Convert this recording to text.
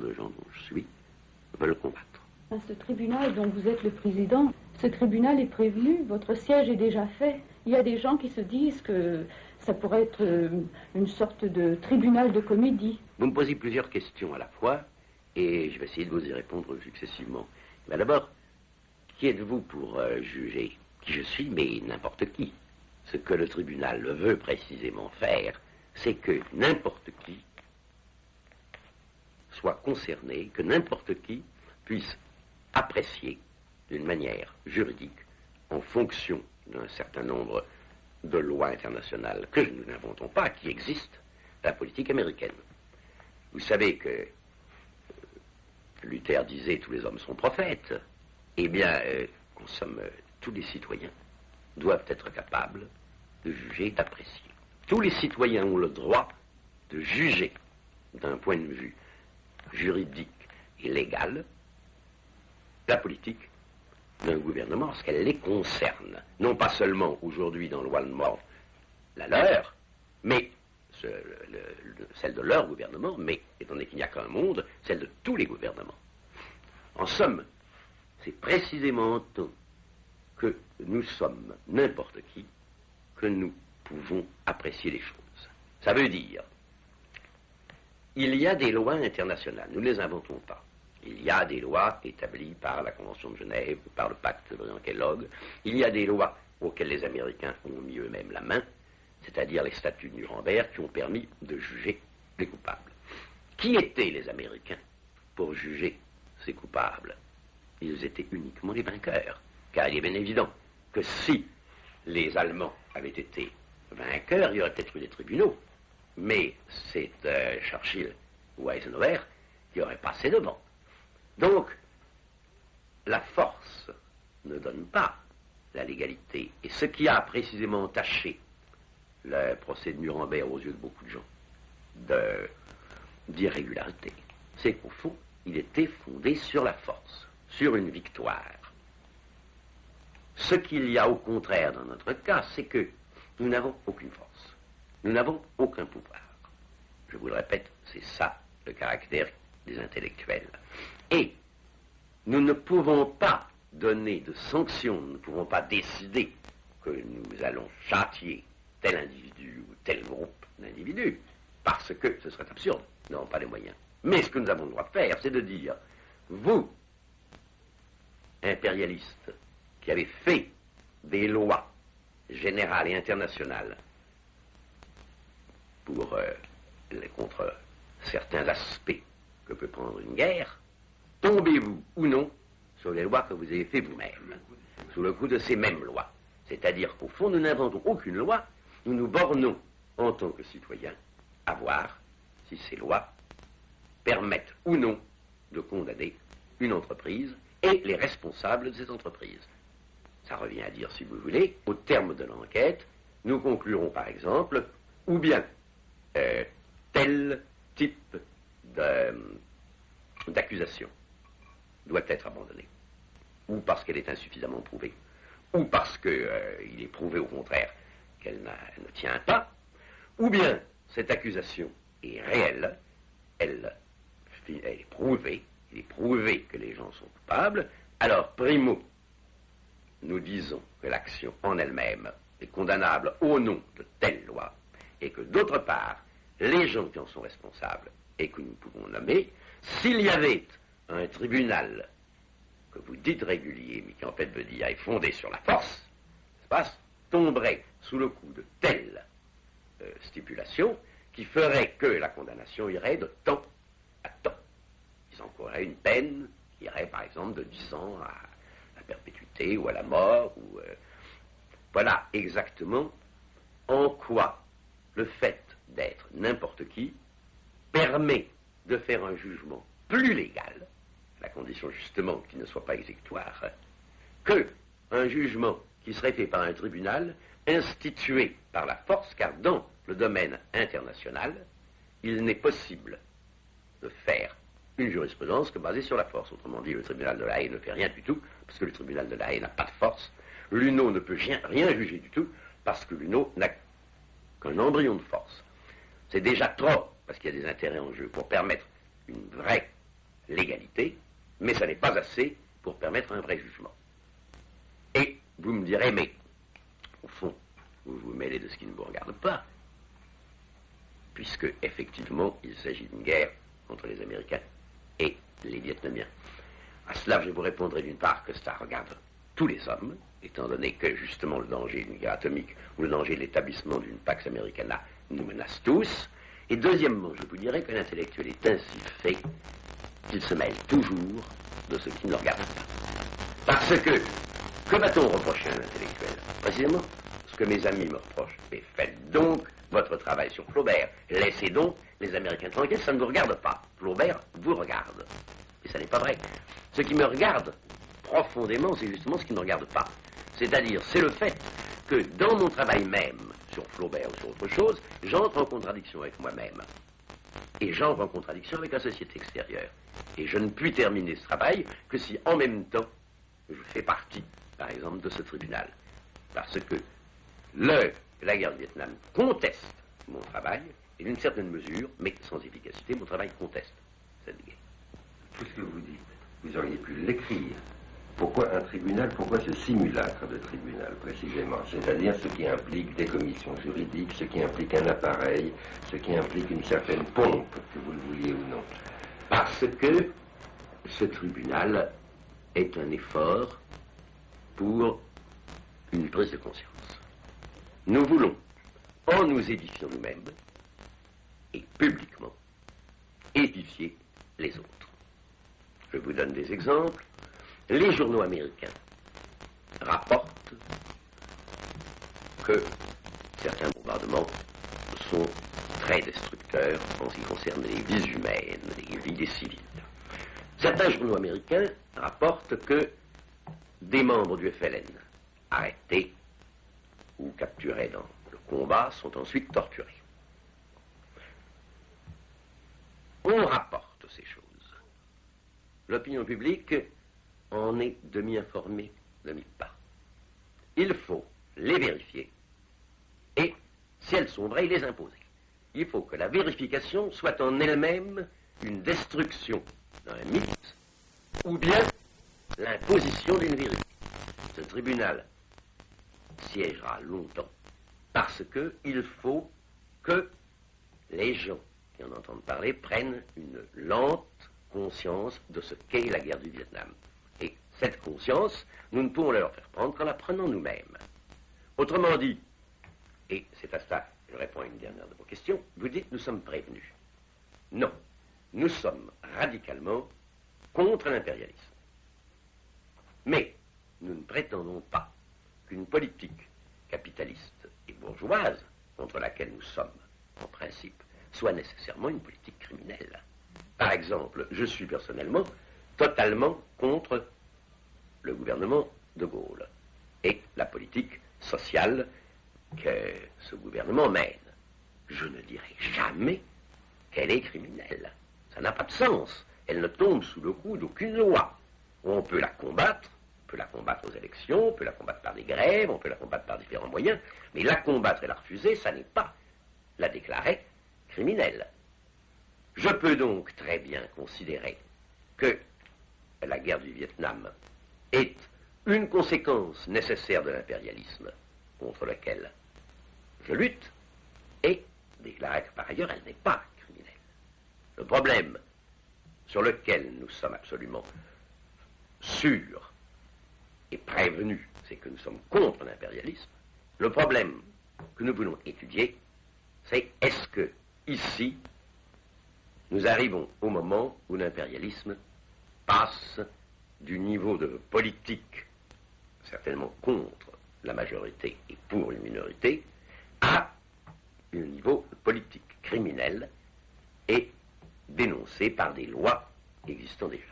de gens dont je suis veulent combattre. Ce tribunal dont vous êtes le président, ce tribunal est prévenu, votre siège est déjà fait. Il y a des gens qui se disent que ça pourrait être une sorte de tribunal de comédie. Vous me posez plusieurs questions à la fois, et je vais essayer de vous y répondre successivement. Ben d'abord, qui êtes-vous pour juger qui je suis, mais n'importe qui? Ce que le tribunal veut précisément faire, c'est que n'importe qui soit concerné, que n'importe qui puisse apprécier d'une manière juridique, en fonction d'un certain nombre de lois internationales que nous n'inventons pas, qui existent, la politique américaine. Vous savez que Luther disait « tous les hommes sont prophètes ». Eh bien, en somme, tous les citoyens doivent être capables de juger, d'apprécier. Tous les citoyens ont le droit de juger d'un point de vue juridique et légal la politique d'un gouvernement lorsqu'elle les concerne. Non pas seulement aujourd'hui dans le loi de mort la leur, mais celle de leur gouvernement, mais étant donné qu'il n'y a qu'un monde, celle de tous les gouvernements. En somme, c'est précisément en tant que nous sommes n'importe qui que nous pouvons apprécier les choses. Ça veut dire, il y a des lois internationales, nous ne les inventons pas. Il y a des lois établies par la Convention de Genève, par le pacte de Briand-Kellogg. Il y a des lois auxquelles les Américains ont mis eux-mêmes la main, c'est-à-dire les statuts de Nuremberg qui ont permis de juger les coupables. Qui étaient les Américains pour juger ces coupables? Ils étaient uniquement les vainqueurs, car il est bien évident que si les Allemands avaient été vainqueurs, il y aurait peut-être eu des tribunaux, mais c'est Churchill ou Eisenhower qui auraient passé devant. Donc, la force ne donne pas la légalité. Et ce qui a précisément entaché le procès de Nuremberg aux yeux de beaucoup de gens d'irrégularité, c'est qu'au fond, il était fondé sur la force, sur une victoire. Ce qu'il y a au contraire dans notre cas, c'est que nous n'avons aucune force. Nous n'avons aucun pouvoir. Je vous le répète, c'est ça le caractère des intellectuels. Et nous ne pouvons pas donner de sanctions, nous ne pouvons pas décider que nous allons châtier tel individu ou tel groupe d'individus, parce que ce serait absurde, nous n'avons pas les moyens. Mais ce que nous avons le droit de faire, c'est de dire, vous, impérialistes, qui avez fait des lois générales et internationales contre certains aspects que peut prendre une guerre, tombez-vous ou non sur les lois que vous avez fait vous-même, sous le coup de ces mêmes lois. C'est-à-dire qu'au fond, nous n'inventons aucune loi, nous nous bornons, en tant que citoyens, à voir si ces lois permettent ou non de condamner une entreprise et les responsables de cette entreprise. Ça revient à dire, si vous voulez, au terme de l'enquête, nous conclurons par exemple, ou bien tel type d'accusation doit être abandonnée, ou parce qu'elle est insuffisamment prouvée, ou parce qu'il est prouvé au contraire qu'elle ne tient pas, ou bien cette accusation est réelle, elle est prouvée, il est prouvé que les gens sont coupables, alors primo, nous disons que l'action en elle-même est condamnable au nom de telle loi, et que d'autre part, les gens qui en sont responsables et que nous pouvons nommer, s'il y avait un tribunal que vous dites régulier, mais qui en fait veut dire est fondé sur la force, tomberait sous le coup de telle stipulation qui ferait que la condamnation irait de temps à temps. Ils encourraient une peine qui irait par exemple de 10 ans à la perpétuité ou à la mort. Voilà exactement en quoi le fait d'être n'importe qui permet de faire un jugement plus légal, à la condition justement qu'il ne soit pas exécutoire, que un jugement qui serait fait par un tribunal institué par la force, car dans le domaine international, il n'est possible de faire une jurisprudence que basée sur la force. Autrement dit, le tribunal de La Haye ne fait rien du tout, parce que le tribunal de La Haye n'a pas de force. L'UNO ne peut rien juger du tout, parce que l'UNO n'a qu'un embryon de force. C'est déjà trop, parce qu'il y a des intérêts en jeu, pour permettre une vraie efficacité, mais ça n'est pas assez pour permettre un vrai jugement. Et vous me direz, mais au fond, vous vous mêlez de ce qui ne vous regarde pas, puisque effectivement il s'agit d'une guerre entre les Américains et les Vietnamiens. À cela, je vous répondrai d'une part que ça regarde tous les hommes, étant donné que justement le danger d'une guerre atomique ou le danger de l'établissement d'une Pax Americana nous menace tous. Et deuxièmement, je vous dirais que l'intellectuel est ainsi fait qu'il se mêle toujours de ce qui ne le regarde pas. Parce que va-t-on reprocher à un intellectuel? Précisément ce que mes amis me reprochent. Mais faites donc votre travail sur Flaubert. Laissez donc les Américains tranquilles, ça ne vous regarde pas. Flaubert vous regarde. Et ça n'est pas vrai. Ce qui me regarde profondément, c'est justement ce qui ne me regarde pas. C'est-à-dire, c'est le fait que dans mon travail même, sur Flaubert ou sur autre chose, j'entre en contradiction avec moi-même. Et j'entre en contradiction avec la société extérieure. Et je ne puis terminer ce travail que si, en même temps, je fais partie, par exemple, de ce tribunal. Parce que la guerre du Vietnam conteste mon travail, et d'une certaine mesure, mais sans efficacité, mon travail conteste cette guerre. Tout ce que vous dites, vous auriez pu l'écrire. Pourquoi un tribunal? Pourquoi ce simulacre de tribunal, précisément? C'est-à-dire ce qui implique des commissions juridiques, ce qui implique un appareil, ce qui implique une certaine pompe, que vous le vouliez ou non. Parce que ce tribunal est un effort pour une prise de conscience. Nous voulons, en nous édifiant nous-mêmes, et publiquement, édifier les autres. Je vous donne des exemples. Les journaux américains rapportent que certains bombardements sont très destructeurs en ce qui concerne les vies humaines, les vies des civils. Certains journaux américains rapportent que des membres du FLN arrêtés ou capturés dans le combat sont ensuite torturés. On rapporte ces choses. L'opinion publique en est demi-informée, demi-pas. Il faut les vérifier et, si elles sont vraies, les imposer. Il faut que la vérification soit en elle-même une destruction d'un mythe ou bien l'imposition d'une vérité. Ce tribunal siégera longtemps parce qu'il faut que les gens qui en entendent parler prennent une lente conscience de ce qu'est la guerre du Vietnam. Et cette conscience, nous ne pouvons leur faire prendre qu'en la prenant nous-mêmes. Autrement dit, et c'est à ça que je réponds à une dernière de vos questions, vous dites nous sommes prévenus. Non, nous sommes radicalement contre l'impérialisme. Mais nous ne prétendons pas qu'une politique capitaliste et bourgeoise, contre laquelle nous sommes en principe, soit nécessairement une politique criminelle. Par exemple, je suis personnellement totalement contre le gouvernement de Gaulle et la politique sociale que ce gouvernement mène. Je ne dirai jamais qu'elle est criminelle. Ça n'a pas de sens. Elle ne tombe sous le coup d'aucune loi. On peut la combattre aux élections, on peut la combattre par des grèves, on peut la combattre par différents moyens, mais la combattre et la refuser, ça n'est pas la déclarer criminelle. Je peux donc très bien considérer que la guerre du Vietnam est une conséquence nécessaire de l'impérialisme contre lequel je lutte et déclarer que par ailleurs elle n'est pas criminelle. Le problème sur lequel nous sommes absolument sûrs et prévenus, c'est que nous sommes contre l'impérialisme. Le problème que nous voulons étudier, c'est est-ce que ici nous arrivons au moment où l'impérialisme passe du niveau de politique, certainement contre la majorité et pour une minorité, à un niveau de politique criminelle et dénoncé par des lois existant déjà.